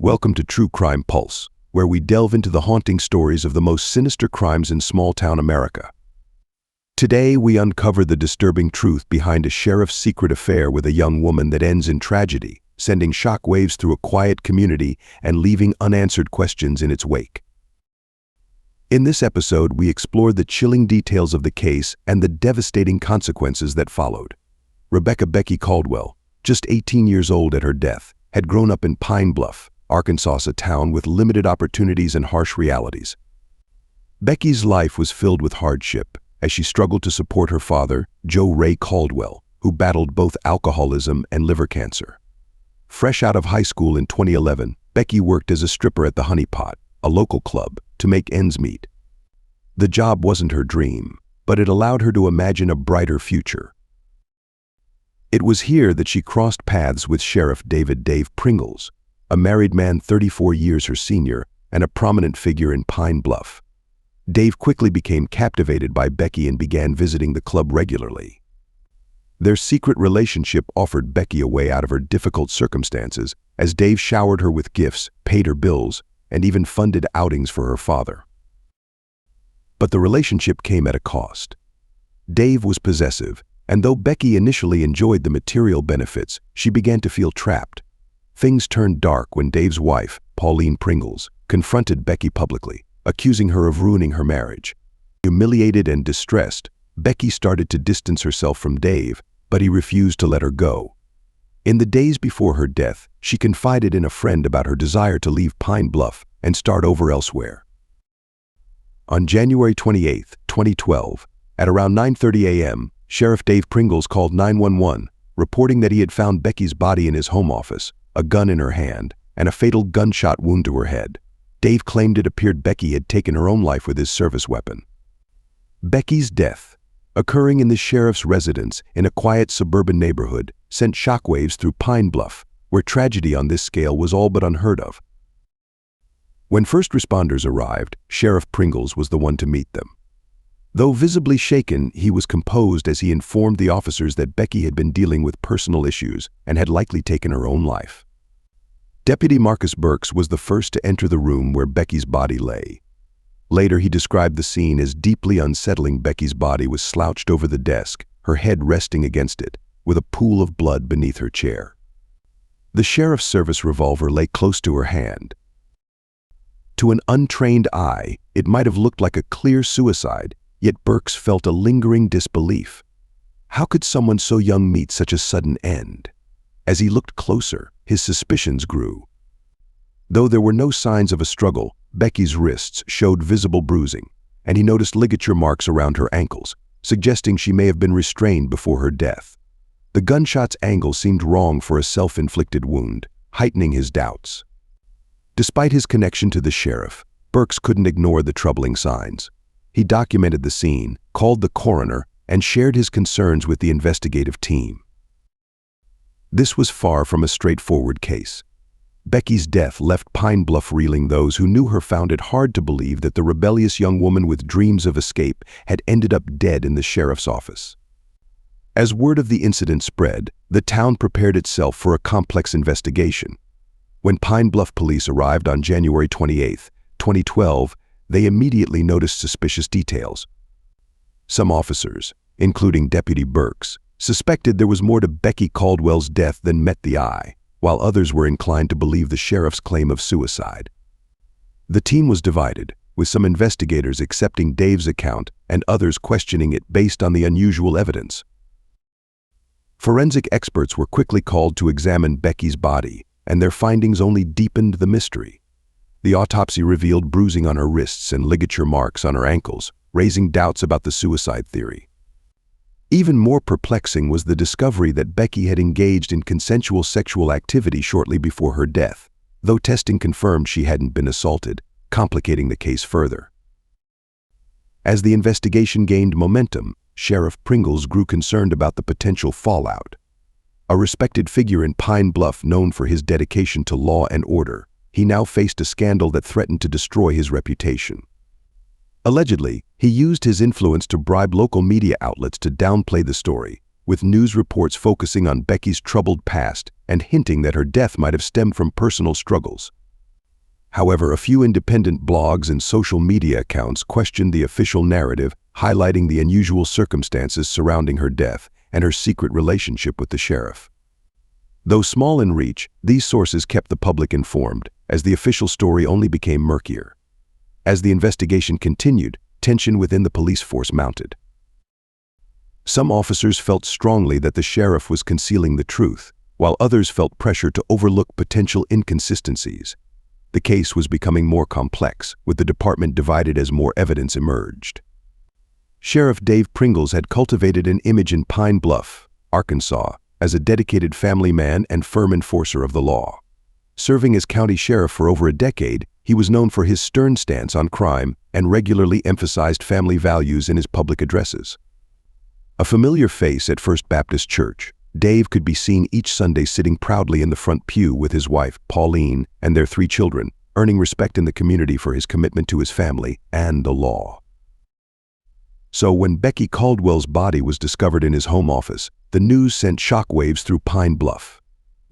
Welcome to True Crime Pulse, where we delve into the haunting stories of the most sinister crimes in small-town America. Today, we uncover the disturbing truth behind a sheriff's secret affair with a young woman that ends in tragedy, sending shockwaves through a quiet community and leaving unanswered questions in its wake. In this episode, we explore the chilling details of the case and the devastating consequences that followed. Rebecca Becky Caldwell, just 18 years old at her death, had grown up in Pine Bluff, Arkansas, a town with limited opportunities and harsh realities. Becky's life was filled with hardship as she struggled to support her father, Joe Ray Caldwell, who battled both alcoholism and liver cancer. Fresh out of high school in 2011, Becky worked as a stripper at the Honey Pot, a local club, to make ends meet. The job wasn't her dream, but it allowed her to imagine a brighter future. It was here that she crossed paths with Sheriff Dave Pringles, a married man 34 years her senior and a prominent figure in Pine Bluff. Dave quickly became captivated by Becky and began visiting the club regularly. Their secret relationship offered Becky a way out of her difficult circumstances, as Dave showered her with gifts, paid her bills, and even funded outings for her father. But the relationship came at a cost. Dave was possessive, and though Becky initially enjoyed the material benefits, she began to feel trapped. Things turned dark when Dave's wife, Pauline Pringles, confronted Becky publicly, accusing her of ruining her marriage. Humiliated and distressed, Becky started to distance herself from Dave, but he refused to let her go. In the days before her death, she confided in a friend about her desire to leave Pine Bluff and start over elsewhere. On January 28, 2012, at around 9:30 a.m., Sheriff Dave Pringles called 911, reporting that he had found Becky's body in his home office, a gun in her hand, and a fatal gunshot wound to her head. Dave claimed it appeared Becky had taken her own life with his service weapon. Becky's death, occurring in the sheriff's residence in a quiet suburban neighborhood, sent shockwaves through Pine Bluff, where tragedy on this scale was all but unheard of. When first responders arrived, Sheriff Pringles was the one to meet them. Though visibly shaken, he was composed as he informed the officers that Becky had been dealing with personal issues and had likely taken her own life. Deputy Marcus Burks was the first to enter the room where Becky's body lay. Later, he described the scene as deeply unsettling. Becky's body was slouched over the desk, her head resting against it, with a pool of blood beneath her chair. The sheriff's service revolver lay close to her hand. To an untrained eye, it might have looked like a clear suicide, yet Burks felt a lingering disbelief. How could someone so young meet such a sudden end? As he looked closer, his suspicions grew. Though there were no signs of a struggle, Becky's wrists showed visible bruising, and he noticed ligature marks around her ankles, suggesting she may have been restrained before her death. The gunshot's angle seemed wrong for a self-inflicted wound, heightening his doubts. Despite his connection to the sheriff, Burks couldn't ignore the troubling signs. He documented the scene, called the coroner, and shared his concerns with the investigative team. This was far from a straightforward case. Becky's death left Pine Bluff reeling. Those who knew her found it hard to believe that the rebellious young woman with dreams of escape had ended up dead in the sheriff's office. As word of the incident spread, the town prepared itself for a complex investigation. When Pine Bluff police arrived on January 28, 2012, they immediately noticed suspicious details. Some officers, including Deputy Burks, suspected there was more to Becky Caldwell's death than met the eye, while others were inclined to believe the sheriff's claim of suicide. The team was divided, with some investigators accepting Dave's account and others questioning it based on the unusual evidence. Forensic experts were quickly called to examine Becky's body, and their findings only deepened the mystery. The autopsy revealed bruising on her wrists and ligature marks on her ankles, raising doubts about the suicide theory. Even more perplexing was the discovery that Becky had engaged in consensual sexual activity shortly before her death, though testing confirmed she hadn't been assaulted, complicating the case further. As the investigation gained momentum, Sheriff Pringles grew concerned about the potential fallout. A respected figure in Pine Bluff known for his dedication to law and order, he now faced a scandal that threatened to destroy his reputation. Allegedly, he used his influence to bribe local media outlets to downplay the story, with news reports focusing on Becky's troubled past and hinting that her death might have stemmed from personal struggles. However, a few independent blogs and social media accounts questioned the official narrative, highlighting the unusual circumstances surrounding her death and her secret relationship with the sheriff. Though small in reach, these sources kept the public informed, as the official story only became murkier. As the investigation continued, tension within the police force mounted. Some officers felt strongly that the sheriff was concealing the truth, while others felt pressure to overlook potential inconsistencies. The case was becoming more complex, with the department divided as more evidence emerged. Sheriff Dave Pringles had cultivated an image in Pine Bluff, Arkansas, as a dedicated family man and firm enforcer of the law. Serving as county sheriff for over a decade, he was known for his stern stance on crime and regularly emphasized family values in his public addresses. A familiar face at First Baptist Church, Dave could be seen each Sunday sitting proudly in the front pew with his wife, Pauline, and their 3 children, earning respect in the community for his commitment to his family and the law. So when Becky Caldwell's body was discovered in his home office, the news sent shockwaves through Pine Bluff.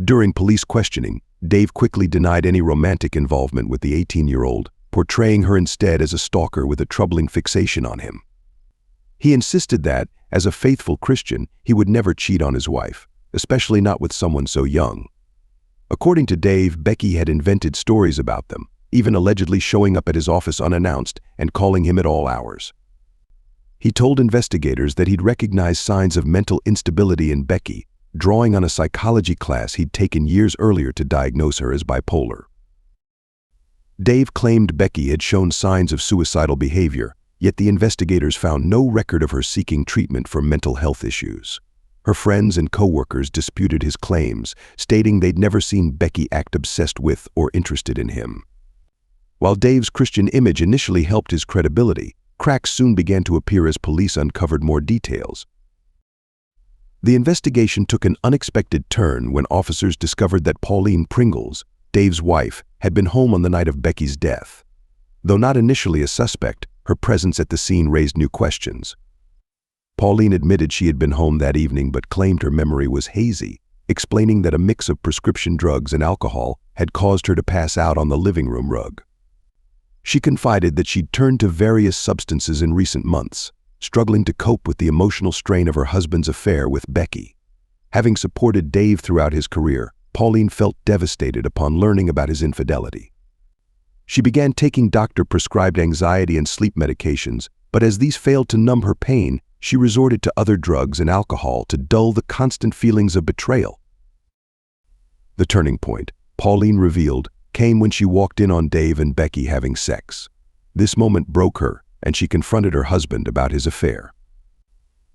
During police questioning, Dave quickly denied any romantic involvement with the 18-year-old, portraying her instead as a stalker with a troubling fixation on him. He insisted that, as a faithful Christian, he would never cheat on his wife, especially not with someone so young. According to Dave, Becky had invented stories about them, even allegedly showing up at his office unannounced and calling him at all hours. He told investigators that he'd recognized signs of mental instability in Becky, drawing on a psychology class he'd taken years earlier to diagnose her as bipolar. Dave claimed Becky had shown signs of suicidal behavior, yet the investigators found no record of her seeking treatment for mental health issues. Her friends and co-workers disputed his claims, stating they'd never seen Becky act obsessed with or interested in him. While Dave's Christian image initially helped his credibility, cracks soon began to appear as police uncovered more details. The investigation took an unexpected turn when officers discovered that Pauline Pringles, Dave's wife, had been home on the night of Becky's death. Though not initially a suspect, her presence at the scene raised new questions. Pauline admitted she had been home that evening but claimed her memory was hazy, explaining that a mix of prescription drugs and alcohol had caused her to pass out on the living room rug. She confided that she'd turned to various substances in recent months, struggling to cope with the emotional strain of her husband's affair with Becky. Having supported Dave throughout his career, Pauline felt devastated upon learning about his infidelity. She began taking doctor-prescribed anxiety and sleep medications, but as these failed to numb her pain, she resorted to other drugs and alcohol to dull the constant feelings of betrayal. The turning point, Pauline revealed, came when she walked in on Dave and Becky having sex. This moment broke her, and she confronted her husband about his affair.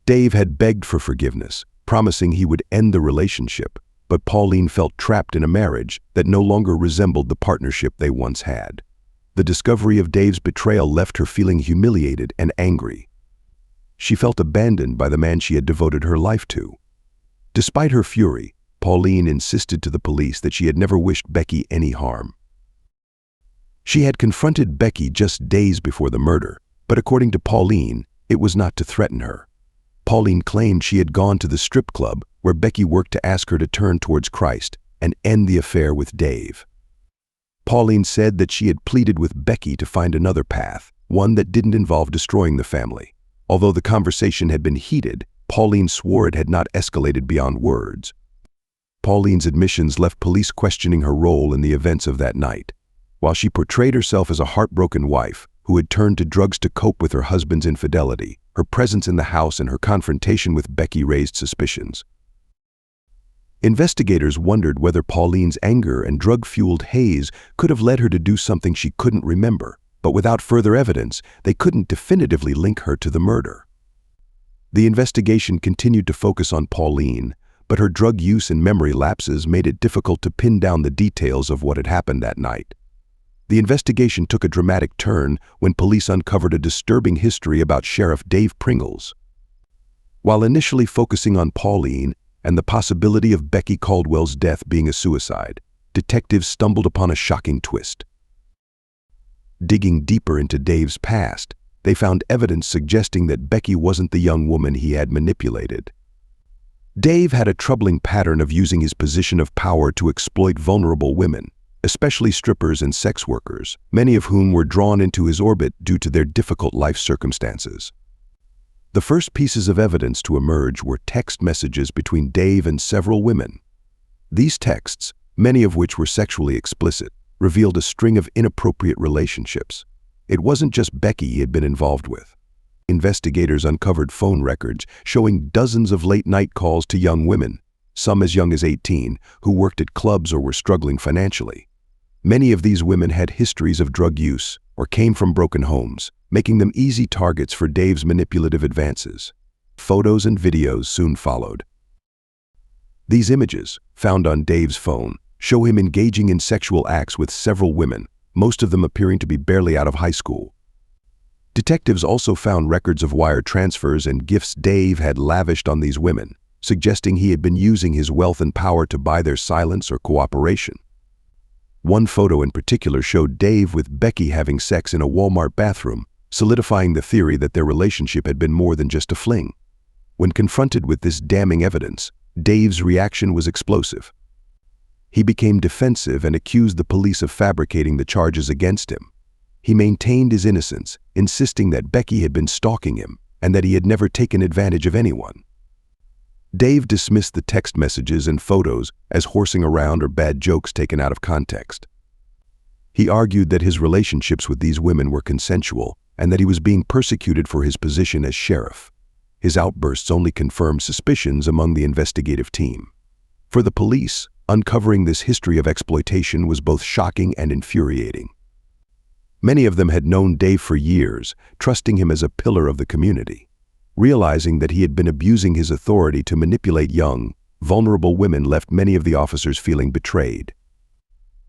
Dave had begged for forgiveness, promising he would end the relationship, but Pauline felt trapped in a marriage that no longer resembled the partnership they once had. The discovery of Dave's betrayal left her feeling humiliated and angry. She felt abandoned by the man she had devoted her life to. Despite her fury, Pauline insisted to the police that she had never wished Becky any harm. She had confronted Becky just days before the murder, but according to Pauline, it was not to threaten her. Pauline claimed she had gone to the strip club where Becky worked to ask her to turn towards Christ and end the affair with Dave. Pauline said that she had pleaded with Becky to find another path, one that didn't involve destroying the family. Although the conversation had been heated, Pauline swore it had not escalated beyond words. Pauline's admissions left police questioning her role in the events of that night. While she portrayed herself as a heartbroken wife who had turned to drugs to cope with her husband's infidelity, her presence in the house and her confrontation with Becky raised suspicions. Investigators wondered whether Pauline's anger and drug-fueled haze could have led her to do something she couldn't remember, but without further evidence, they couldn't definitively link her to the murder. The investigation continued to focus on Pauline, but her drug use and memory lapses made it difficult to pin down the details of what had happened that night. The investigation took a dramatic turn when police uncovered a disturbing history about Sheriff Dave Pringles. While initially focusing on Pauline and the possibility of Becky Caldwell's death being a suicide, detectives stumbled upon a shocking twist. Digging deeper into Dave's past, they found evidence suggesting that Becky wasn't the young woman he had manipulated. Dave had a troubling pattern of using his position of power to exploit vulnerable women, especially strippers and sex workers, many of whom were drawn into his orbit due to their difficult life circumstances. The first pieces of evidence to emerge were text messages between Dave and several women. These texts, many of which were sexually explicit, revealed a string of inappropriate relationships. It wasn't just Becky he had been involved with. Investigators uncovered phone records showing dozens of late-night calls to young women, some as young as 18, who worked at clubs or were struggling financially. Many of these women had histories of drug use or came from broken homes, making them easy targets for Dave's manipulative advances. Photos and videos soon followed. These images, found on Dave's phone, show him engaging in sexual acts with several women, most of them appearing to be barely out of high school. Detectives also found records of wire transfers and gifts Dave had lavished on these women, suggesting he had been using his wealth and power to buy their silence or cooperation. One photo in particular showed Dave with Becky having sex in a Walmart bathroom, solidifying the theory that their relationship had been more than just a fling. When confronted with this damning evidence, Dave's reaction was explosive. He became defensive and accused the police of fabricating the charges against him. He maintained his innocence, insisting that Becky had been stalking him and that he had never taken advantage of anyone. Dave dismissed the text messages and photos as horsing around or bad jokes taken out of context. He argued that his relationships with these women were consensual and that he was being persecuted for his position as sheriff. His outbursts only confirmed suspicions among the investigative team. For the police, uncovering this history of exploitation was both shocking and infuriating. Many of them had known Dave for years, trusting him as a pillar of the community. Realizing that he had been abusing his authority to manipulate young, vulnerable women left many of the officers feeling betrayed.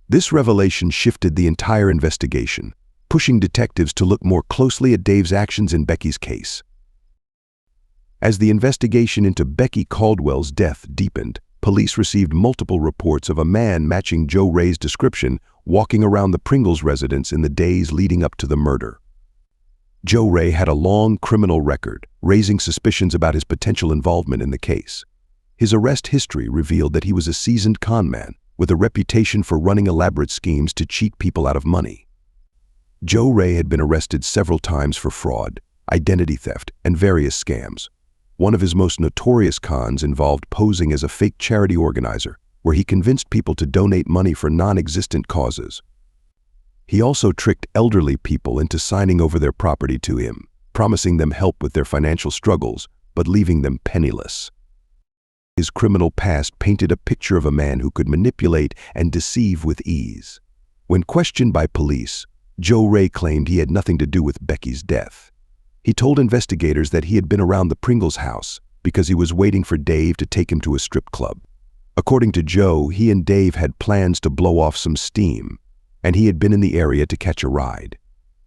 This revelation shifted the entire investigation, pushing detectives to look more closely at Dave's actions in Becky's case. As the investigation into Becky Caldwell's death deepened, police received multiple reports of a man matching Joe Ray's description walking around the Pringles residence in the days leading up to the murder. Joe Ray had a long criminal record, raising suspicions about his potential involvement in the case. His arrest history revealed that he was a seasoned con man, with a reputation for running elaborate schemes to cheat people out of money. Joe Ray had been arrested several times for fraud, identity theft, and various scams. One of his most notorious cons involved posing as a fake charity organizer, where he convinced people to donate money for non-existent causes. He also tricked elderly people into signing over their property to him, promising them help with their financial struggles, but leaving them penniless. His criminal past painted a picture of a man who could manipulate and deceive with ease. When questioned by police, Joe Ray claimed he had nothing to do with Becky's death. He told investigators that he had been around the Pringles house because he was waiting for Dave to take him to a strip club. According to Joe, he and Dave had plans to blow off some steam, and he had been in the area to catch a ride.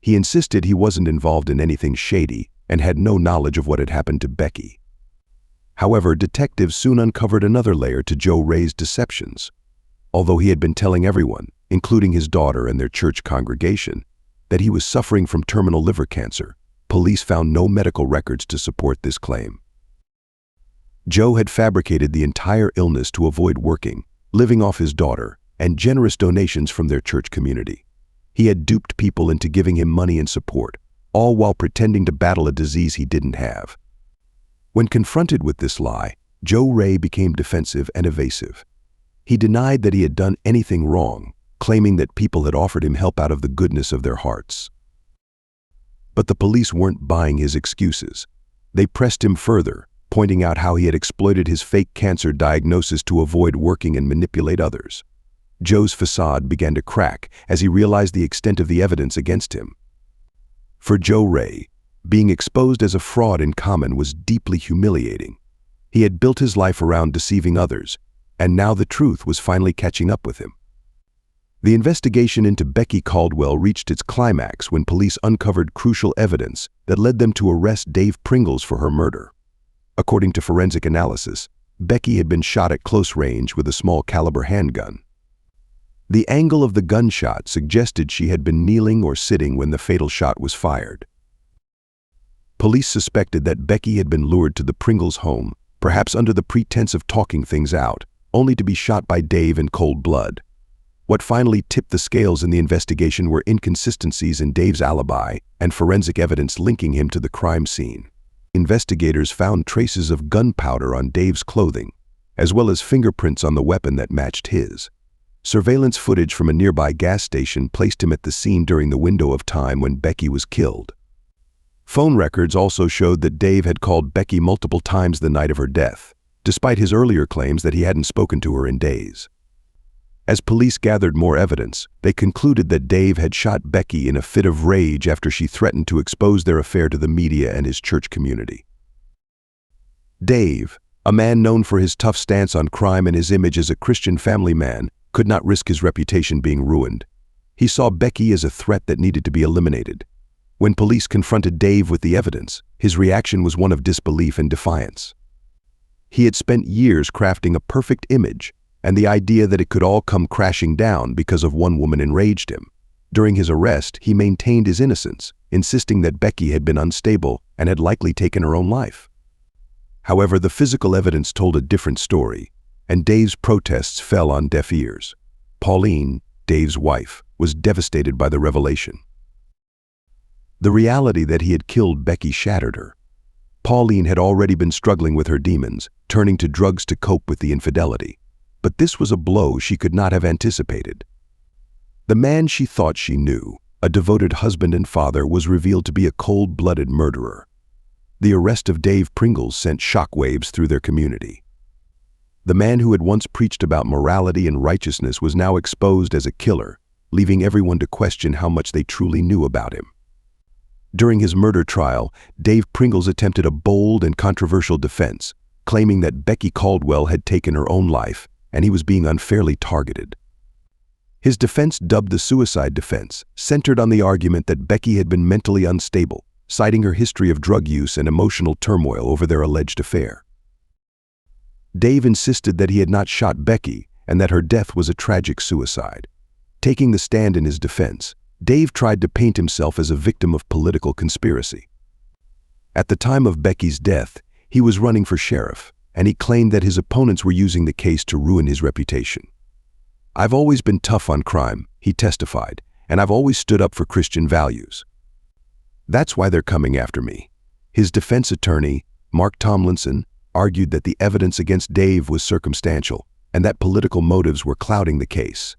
He insisted he wasn't involved in anything shady and had no knowledge of what had happened to Becky. However, detectives soon uncovered another layer to Joe Ray's deceptions. Although he had been telling everyone, including his daughter and their church congregation, that he was suffering from terminal liver cancer, police found no medical records to support this claim. Joe had fabricated the entire illness to avoid working, living off his daughter, and generous donations from their church community. He had duped people into giving him money and support, all while pretending to battle a disease he didn't have. When confronted with this lie, Joe Ray became defensive and evasive. He denied that he had done anything wrong, claiming that people had offered him help out of the goodness of their hearts. But the police weren't buying his excuses. They pressed him further, pointing out how he had exploited his fake cancer diagnosis to avoid working and manipulate others. Joe's facade began to crack as he realized the extent of the evidence against him. For Joe Ray, being exposed as a fraud in common was deeply humiliating. He had built his life around deceiving others, and now the truth was finally catching up with him. The investigation into Becky Caldwell reached its climax when police uncovered crucial evidence that led them to arrest Dave Pringles for her murder. According to forensic analysis, Becky had been shot at close range with a small caliber handgun. The angle of the gunshot suggested she had been kneeling or sitting when the fatal shot was fired. Police suspected that Becky had been lured to the Pringles home, perhaps under the pretense of talking things out, only to be shot by Dave in cold blood. What finally tipped the scales in the investigation were inconsistencies in Dave's alibi and forensic evidence linking him to the crime scene. Investigators found traces of gunpowder on Dave's clothing, as well as fingerprints on the weapon that matched his. Surveillance footage from a nearby gas station placed him at the scene during the window of time when Becky was killed. Phone records also showed that Dave had called Becky multiple times the night of her death, despite his earlier claims that he hadn't spoken to her in days. As police gathered more evidence, they concluded that Dave had shot Becky in a fit of rage after she threatened to expose their affair to the media and his church community. Dave, a man known for his tough stance on crime and his image as a Christian family man, could not risk his reputation being ruined. He saw Becky as a threat that needed to be eliminated. When police confronted Dave with the evidence, his reaction was one of disbelief and defiance. He had spent years crafting a perfect image, and the idea that it could all come crashing down because of one woman enraged him. During his arrest, he maintained his innocence, insisting that Becky had been unstable and had likely taken her own life. However, the physical evidence told a different story, and Dave's protests fell on deaf ears. Pauline, Dave's wife, was devastated by the revelation. The reality that he had killed Becky shattered her. Pauline had already been struggling with her demons, turning to drugs to cope with the infidelity. But this was a blow she could not have anticipated. The man she thought she knew, a devoted husband and father, was revealed to be a cold-blooded murderer. The arrest of Dave Pringles sent shockwaves through their community. The man who had once preached about morality and righteousness was now exposed as a killer, leaving everyone to question how much they truly knew about him. During his murder trial, Dave Pringles attempted a bold and controversial defense, claiming that Becky Caldwell had taken her own life and he was being unfairly targeted. His defense, dubbed the suicide defense, centered on the argument that Becky had been mentally unstable, citing her history of drug use and emotional turmoil over their alleged affair. Dave insisted that he had not shot Becky and that her death was a tragic suicide. Taking the stand in his defense, Dave tried to paint himself as a victim of political conspiracy. At the time of Becky's death, he was running for sheriff, and he claimed that his opponents were using the case to ruin his reputation. "I've always been tough on crime," he testified, "and I've always stood up for Christian values. That's why they're coming after me." His defense attorney, Mark Tomlinson, argued that the evidence against Dave was circumstantial and that political motives were clouding the case.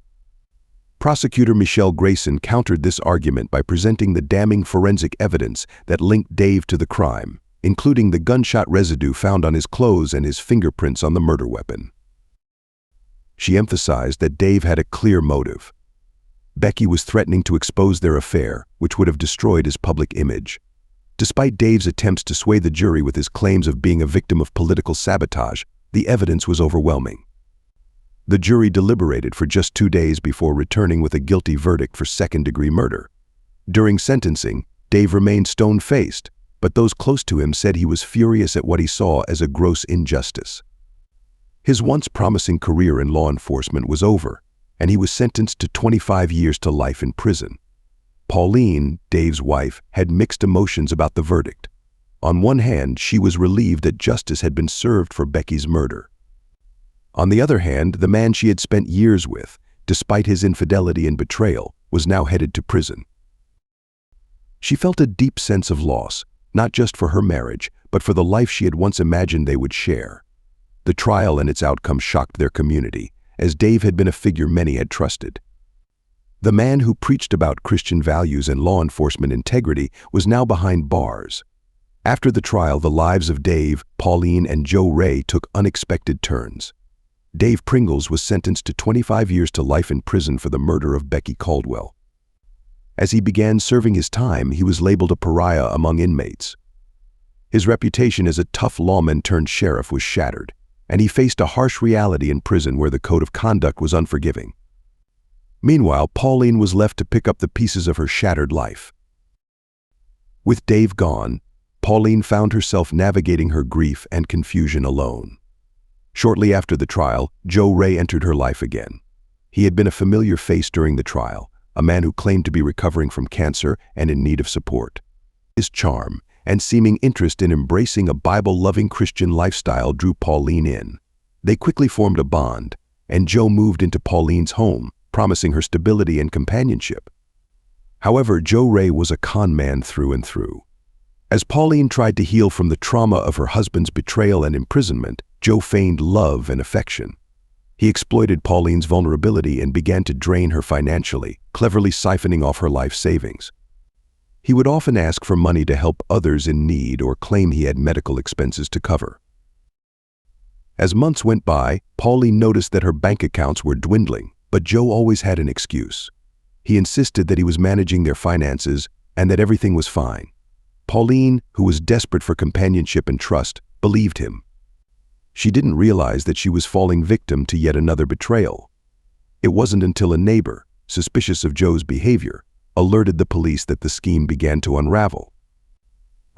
Prosecutor Michelle Grayson countered this argument by presenting the damning forensic evidence that linked Dave to the crime, including the gunshot residue found on his clothes and his fingerprints on the murder weapon. She emphasized that Dave had a clear motive. Becky was threatening to expose their affair, which would have destroyed his public image. Despite Dave's attempts to sway the jury with his claims of being a victim of political sabotage, the evidence was overwhelming. The jury deliberated for just 2 days before returning with a guilty verdict for second-degree murder. During sentencing, Dave remained stone-faced, but those close to him said he was furious at what he saw as a gross injustice. His once promising career in law enforcement was over, and he was sentenced to 25 years to life in prison. Pauline, Dave's wife, had mixed emotions about the verdict. On one hand, she was relieved that justice had been served for Becky's murder. On the other hand, the man she had spent years with, despite his infidelity and betrayal, was now headed to prison. She felt a deep sense of loss, not just for her marriage, but for the life she had once imagined they would share. The trial and its outcome shocked their community, as Dave had been a figure many had trusted. The man who preached about Christian values and law enforcement integrity was now behind bars. After the trial, the lives of Dave, Pauline, and Joe Ray took unexpected turns. Dave Pringles was sentenced to 25 years to life in prison for the murder of Becky Caldwell. As he began serving his time, he was labeled a pariah among inmates. His reputation as a tough lawman turned sheriff was shattered, and he faced a harsh reality in prison where the code of conduct was unforgiving. Meanwhile, Pauline was left to pick up the pieces of her shattered life. With Dave gone, Pauline found herself navigating her grief and confusion alone. Shortly after the trial, Joe Ray entered her life again. He had been a familiar face during the trial, a man who claimed to be recovering from cancer and in need of support. His charm and seeming interest in embracing a Bible-loving Christian lifestyle drew Pauline in. They quickly formed a bond, and Joe moved into Pauline's home, promising her stability and companionship. However, Joe Ray was a con man through and through. As Pauline tried to heal from the trauma of her husband's betrayal and imprisonment, Joe feigned love and affection. He exploited Pauline's vulnerability and began to drain her financially, cleverly siphoning off her life savings. He would often ask for money to help others in need or claim he had medical expenses to cover. As months went by, Pauline noticed that her bank accounts were dwindling, but Joe always had an excuse. He insisted that he was managing their finances and that everything was fine. Pauline, who was desperate for companionship and trust, believed him. She didn't realize that she was falling victim to yet another betrayal. It wasn't until a neighbor, suspicious of Joe's behavior, alerted the police that the scheme began to unravel.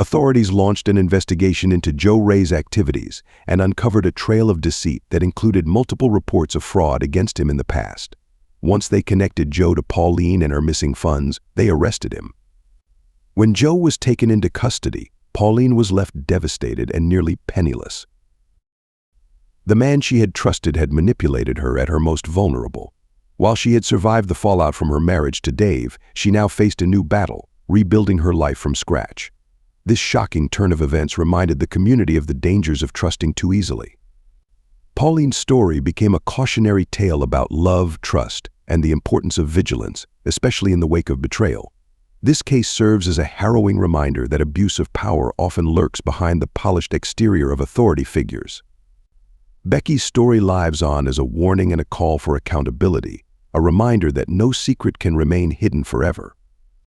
Authorities launched an investigation into Joe Ray's activities and uncovered a trail of deceit that included multiple reports of fraud against him in the past. Once they connected Joe to Pauline and her missing funds, they arrested him. When Joe was taken into custody, Pauline was left devastated and nearly penniless. The man she had trusted had manipulated her at her most vulnerable. While she had survived the fallout from her marriage to Dave, she now faced a new battle, rebuilding her life from scratch. This shocking turn of events reminded the community of the dangers of trusting too easily. Pauline's story became a cautionary tale about love, trust, and the importance of vigilance, especially in the wake of betrayal. This case serves as a harrowing reminder that abuse of power often lurks behind the polished exterior of authority figures. Becky's story lives on as a warning and a call for accountability, a reminder that no secret can remain hidden forever.